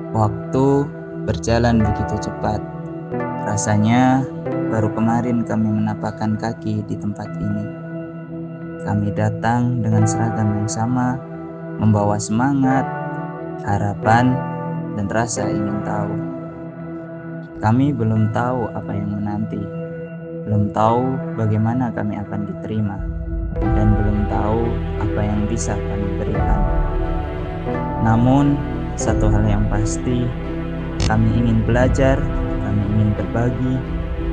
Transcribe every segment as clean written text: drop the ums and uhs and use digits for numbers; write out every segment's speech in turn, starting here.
Waktu berjalan begitu cepat. Rasanya baru kemarin kami menapakkan kaki di tempat ini. Kami datang dengan seragam yang sama, membawa semangat, harapan, dan rasa ingin tahu. Kami belum tahu apa yang menanti, belum tahu bagaimana kami akan diterima, dan belum tahu apa yang bisa kami berikan. Namun, satu hal yang pasti, kami ingin belajar, kami ingin berbagi,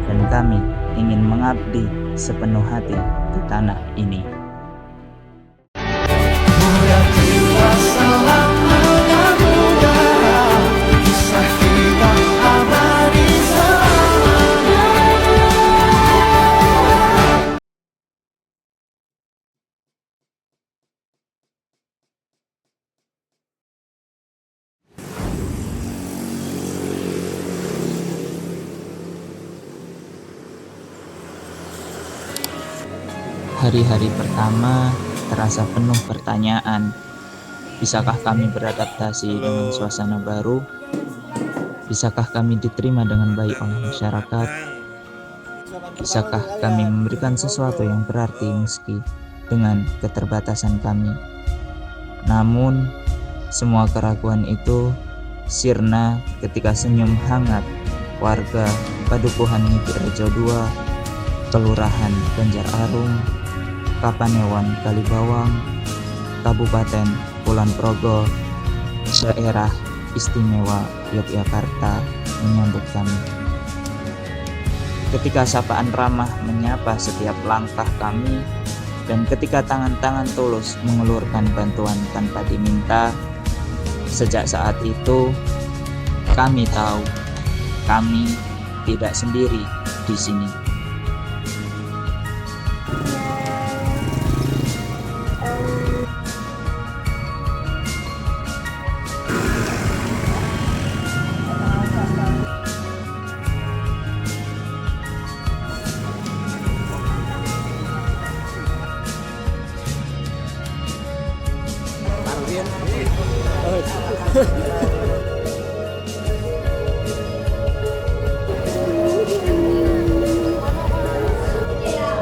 dan kami ingin mengabdi sepenuh hati di tanah ini. Hari-hari pertama terasa penuh pertanyaan. Bisakah kami beradaptasi dengan suasana baru? Bisakah kami diterima dengan baik oleh masyarakat? Bisakah kami memberikan sesuatu yang berarti meski dengan keterbatasan kami? Namun, semua keraguan itu sirna ketika senyum hangat warga Padukuhan Ngiti Rejo II, Kelurahan Banjar Arum, Kapanewon Kalibawang, Kabupaten Kulon Progo, Daerah Istimewa Yogyakarta menyambut kami. Ketika sapaan ramah menyapa setiap langkah kami, dan ketika tangan-tangan tulus mengulurkan bantuan tanpa diminta, sejak saat itu kami tahu kami tidak sendiri di sini.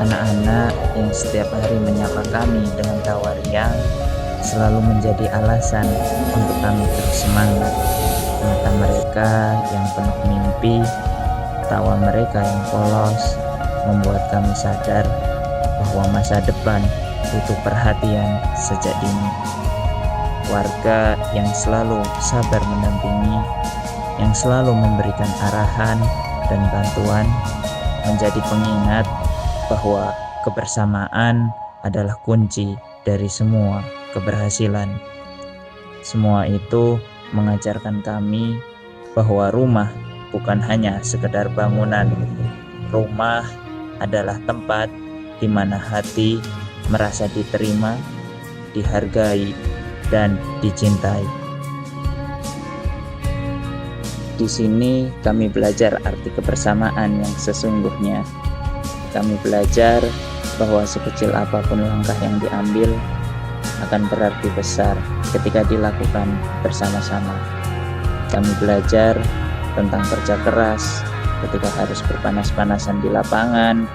Anak-anak yang setiap hari menyapa kami dengan tawa riang selalu menjadi alasan untuk kami terus semangat. Mata mereka yang penuh mimpi, tawa mereka yang polos, membuat kami sadar bahwa masa depan butuh perhatian sejak dini. Warga yang selalu sabar mendampingi, yang selalu memberikan arahan dan bantuan, menjadi pengingat bahwa kebersamaan adalah kunci dari semua keberhasilan. Semua itu mengajarkan kami bahwa rumah bukan hanya sekedar bangunan. Rumah adalah tempat di mana hati merasa diterima, dihargai, dan dicintai. Di sini kami belajar arti kebersamaan yang sesungguhnya. Kami belajar bahwa sekecil apapun langkah yang diambil akan berarti besar ketika dilakukan bersama-sama. Kami belajar tentang kerja keras ketika harus berpanas-panasan di lapangan.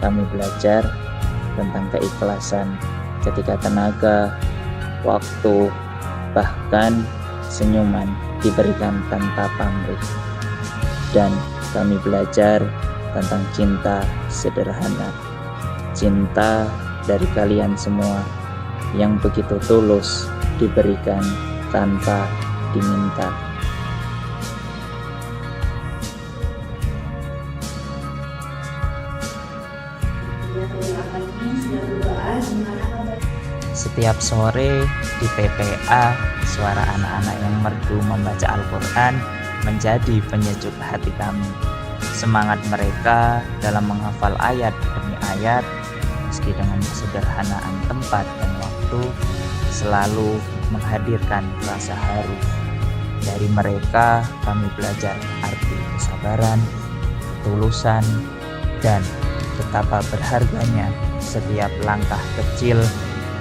Kami belajar tentang keikhlasan ketika tenaga, waktu, bahkan senyuman diberikan tanpa pamrih. Dan kami belajar tentang cinta sederhana, cinta dari kalian semua yang begitu tulus diberikan tanpa diminta. Setiap sore di PPA, suara anak-anak yang merdu membaca Al-Quran menjadi penyejuk hati kami. Semangat mereka dalam menghafal ayat demi ayat, meski dengan kesederhanaan tempat dan waktu, selalu menghadirkan rasa haru. Dari mereka kami belajar arti kesabaran, ketulusan, dan betapa berharganya setiap langkah kecil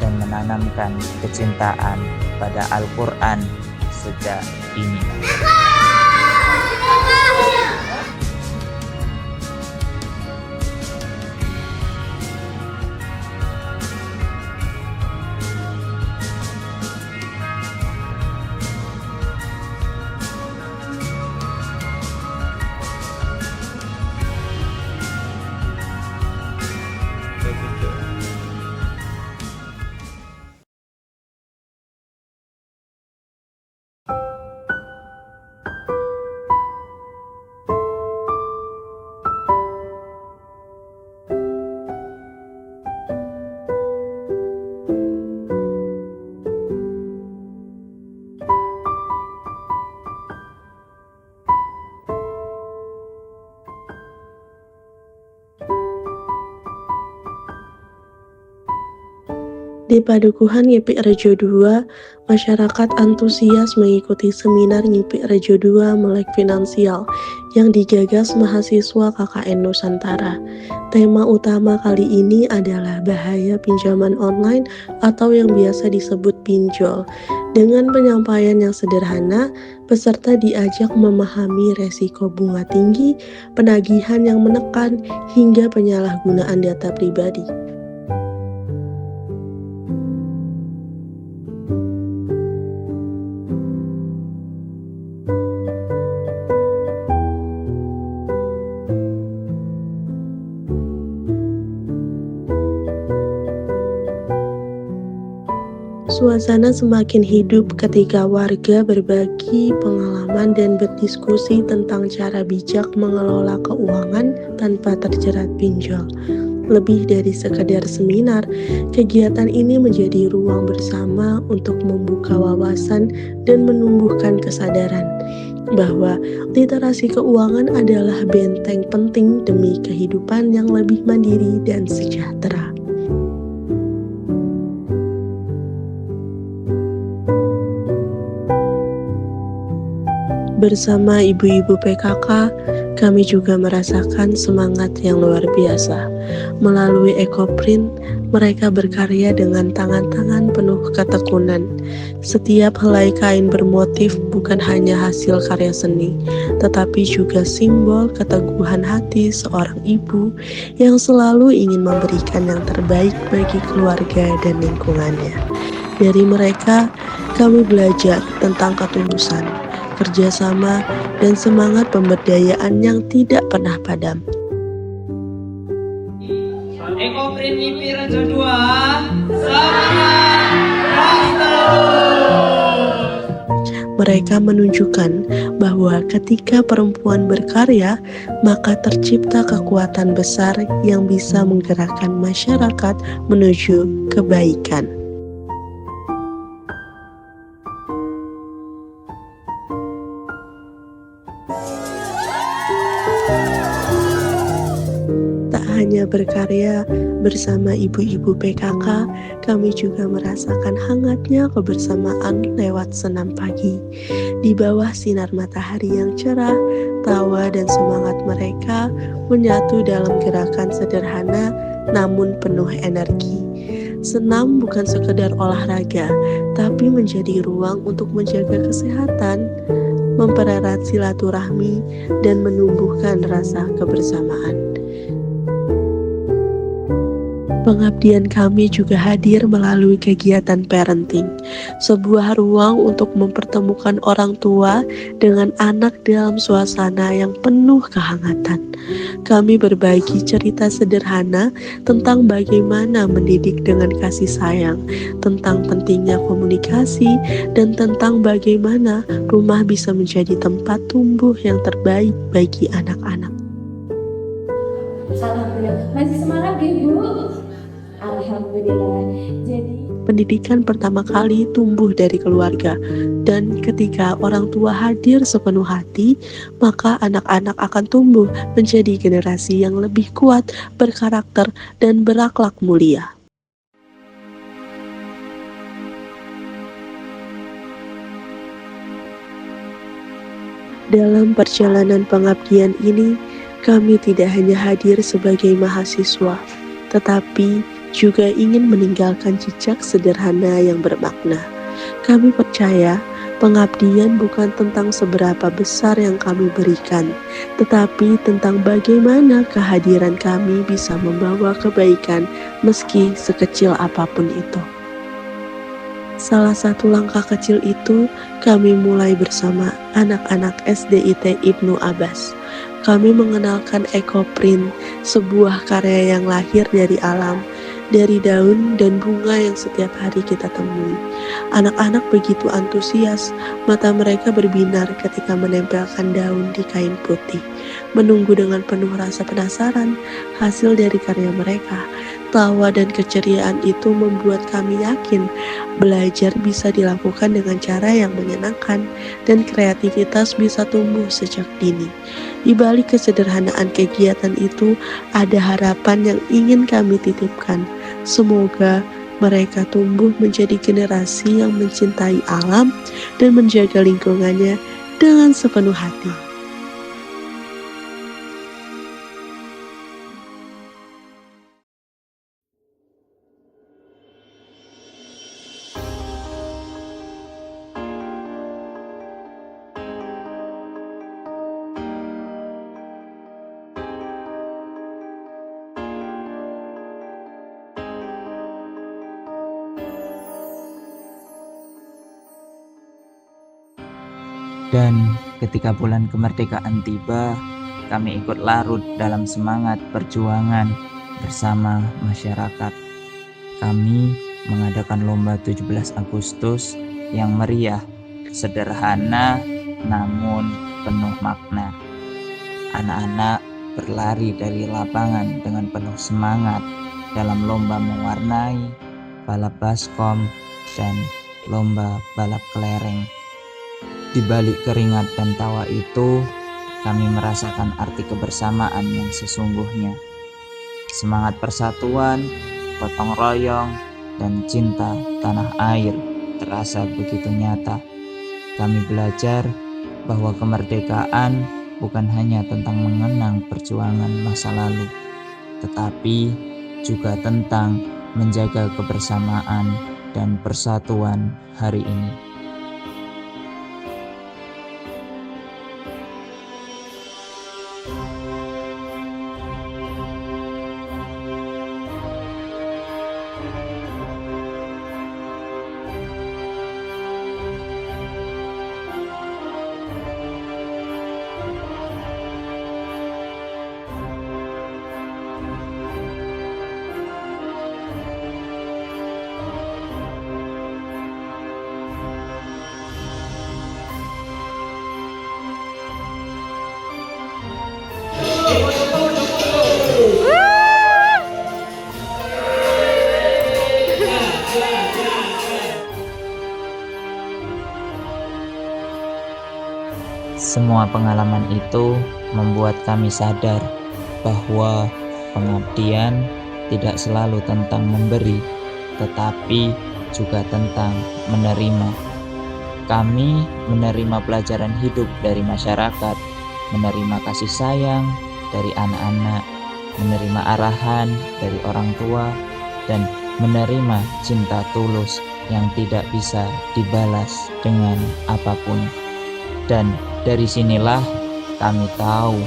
dan menanamkan kecintaan pada Al-Quran sejak dini. Di Padukuhan Ngipik Rejo 2, masyarakat antusias mengikuti seminar Ngipik Rejo 2 Melek Finansial yang digagas mahasiswa KKN Nusantara. Tema utama kali ini adalah bahaya pinjaman online atau yang biasa disebut pinjol. Dengan penyampaian yang sederhana, peserta diajak memahami resiko bunga tinggi, penagihan yang menekan, hingga penyalahgunaan data pribadi. Suasana semakin hidup ketika warga berbagi pengalaman dan berdiskusi tentang cara bijak mengelola keuangan tanpa terjerat pinjol. Lebih dari sekedar seminar, kegiatan ini menjadi ruang bersama untuk membuka wawasan dan menumbuhkan kesadaran bahwa literasi keuangan adalah benteng penting demi kehidupan yang lebih mandiri dan sejahtera. Bersama ibu-ibu PKK, kami juga merasakan semangat yang luar biasa. Melalui Ekoprint, mereka berkarya dengan tangan-tangan penuh ketekunan. Setiap helai kain bermotif bukan hanya hasil karya seni, tetapi juga simbol keteguhan hati seorang ibu yang selalu ingin memberikan yang terbaik bagi keluarga dan lingkungannya. Dari mereka, kami belajar tentang ketulusan, kerjasama, dan semangat pemberdayaan yang tidak pernah padam. Ekoprint Ngipik Rejo 2, semangat terus! Mereka menunjukkan bahwa ketika perempuan berkarya, maka tercipta kekuatan besar yang bisa menggerakkan masyarakat menuju kebaikan. Tak hanya berkarya bersama ibu-ibu PKK, kami juga merasakan hangatnya kebersamaan lewat senam pagi. Di bawah sinar matahari yang cerah, tawa dan semangat mereka menyatu dalam gerakan sederhana namun penuh energi. Senam bukan sekedar olahraga, tapi menjadi ruang untuk menjaga kesehatan, mempererat silaturahmi, dan menumbuhkan rasa kebersamaan. Pengabdian kami juga hadir melalui kegiatan parenting, sebuah ruang untuk mempertemukan orang tua dengan anak dalam suasana yang penuh kehangatan. Kami berbagi cerita sederhana tentang bagaimana mendidik dengan kasih sayang, tentang pentingnya komunikasi, dan tentang bagaimana rumah bisa menjadi tempat tumbuh yang terbaik bagi anak-anak. Alhamdulillah, masih semangat ya Bu? Alhamdulillah. Jadi Pendidikan pertama kali tumbuh dari keluarga, dan ketika orang tua hadir sepenuh hati, maka anak-anak akan tumbuh menjadi generasi yang lebih kuat, berkarakter, dan berakhlak mulia. Dalam perjalanan pengabdian ini, kami tidak hanya hadir sebagai mahasiswa, tetapi juga ingin meninggalkan jejak sederhana yang bermakna. Kami percaya Pengabdian bukan tentang seberapa besar yang kami berikan, tetapi tentang bagaimana kehadiran kami bisa membawa kebaikan meski sekecil apapun itu. Salah satu langkah kecil itu kami mulai bersama anak-anak SDIT Ibnu Abbas. Kami mengenalkan ekoprint, sebuah karya yang lahir dari alam, dari daun dan bunga yang setiap hari kita temui. Anak-anak begitu antusias, mata mereka berbinar ketika menempelkan daun di kain putih, menunggu dengan penuh rasa penasaran hasil dari karya mereka. Tawa dan keceriaan itu membuat kami yakin belajar bisa dilakukan dengan cara yang menyenangkan dan kreativitas bisa tumbuh sejak dini. Di balik kesederhanaan kegiatan itu ada harapan yang ingin kami titipkan. Semoga mereka tumbuh menjadi generasi yang mencintai alam dan menjaga lingkungannya dengan sepenuh hati. Dan ketika bulan kemerdekaan tiba, kami ikut larut dalam semangat perjuangan bersama masyarakat. Kami mengadakan lomba 17 Agustus yang meriah, sederhana namun penuh makna. Anak-anak berlari dari lapangan dengan penuh semangat dalam lomba mewarnai, balap baskom, dan lomba balap kelereng. Di balik keringat dan tawa itu, kami merasakan arti kebersamaan yang sesungguhnya. Semangat persatuan, gotong royong, dan cinta tanah air terasa begitu nyata. Kami belajar bahwa kemerdekaan bukan hanya tentang mengenang perjuangan masa lalu, tetapi juga tentang menjaga kebersamaan dan persatuan hari ini. Semua pengalaman itu membuat kami sadar bahwa pengabdian tidak selalu tentang memberi, tetapi juga tentang menerima. Kami menerima pelajaran hidup dari masyarakat, menerima kasih sayang dari anak-anak, menerima arahan dari orang tua, dan menerima cinta tulus yang tidak bisa dibalas dengan apapun. Dan dari sinilah kami tahu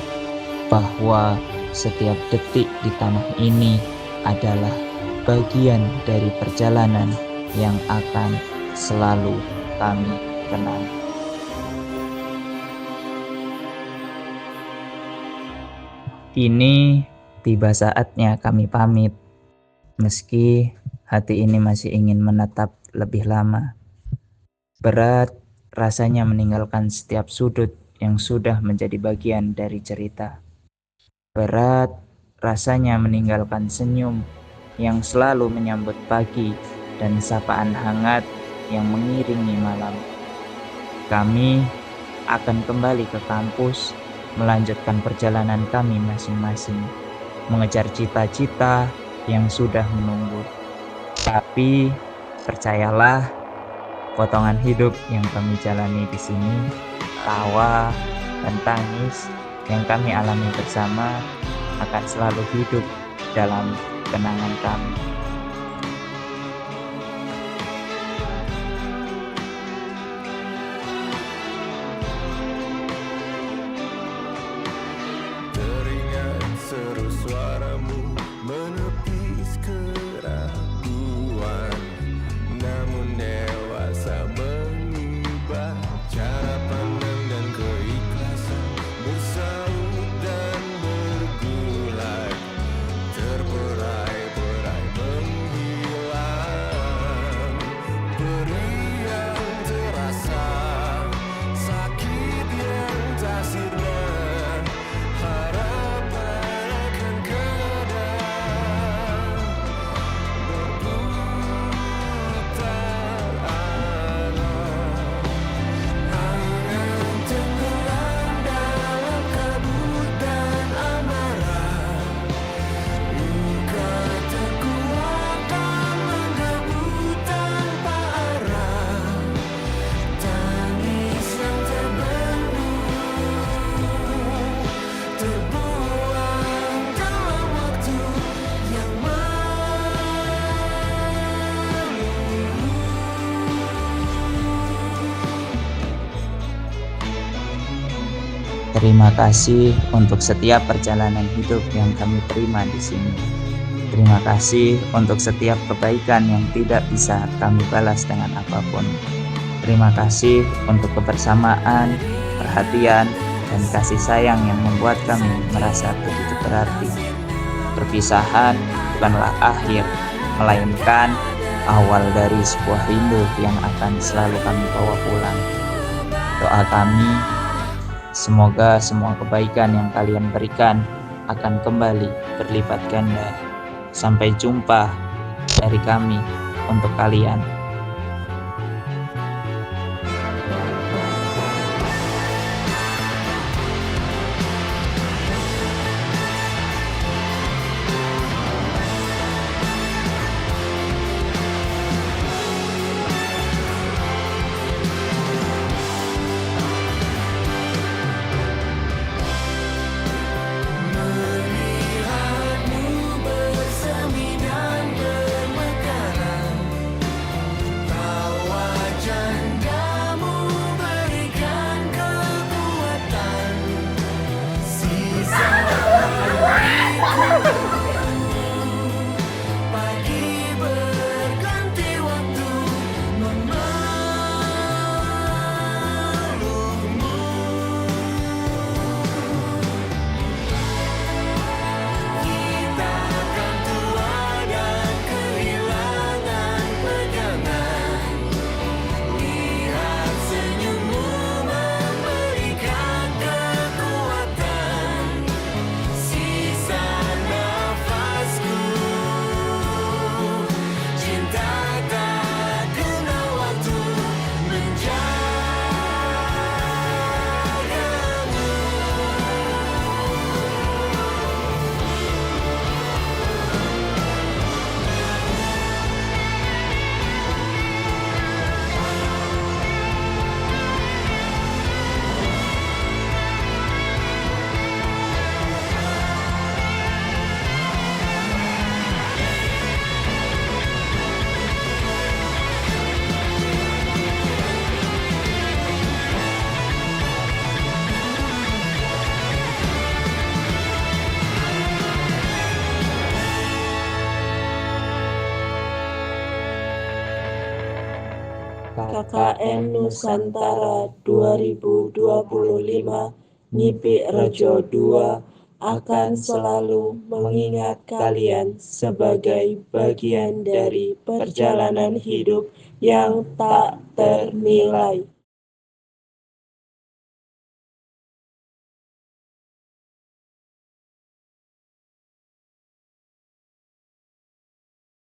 bahwa setiap detik di tanah ini adalah bagian dari perjalanan yang akan selalu kami kenang. Kini tiba saatnya kami pamit, meski hati ini masih ingin menetap lebih lama. Berat rasanya meninggalkan setiap sudut yang sudah menjadi bagian dari cerita. Berat rasanya meninggalkan senyum yang selalu menyambut pagi dan sapaan hangat yang mengiringi malam. Kami akan kembali ke kampus, melanjutkan perjalanan kami masing-masing, mengejar cita-cita yang sudah menunggu. Tapi percayalah, potongan hidup yang kami jalani di sini, tawa dan tangis yang kami alami bersama akan selalu hidup dalam kenangan kami. Terima kasih untuk setiap perjalanan hidup yang kami terima di sini. Terima kasih untuk setiap kebaikan yang tidak bisa kami balas dengan apapun. Terima kasih untuk kebersamaan, perhatian, dan kasih sayang yang membuat kami merasa begitu berarti. Perpisahan bukanlah akhir, melainkan awal dari sebuah rindu yang akan selalu kami bawa pulang. Doa kami, semoga semua kebaikan yang kalian berikan akan kembali berlipat ganda. Sampai jumpa dari kami untuk kalian. KKN Nusantara 2025 Nyipi Rejo 2 akan selalu mengingat kalian sebagai bagian dari perjalanan hidup yang tak ternilai.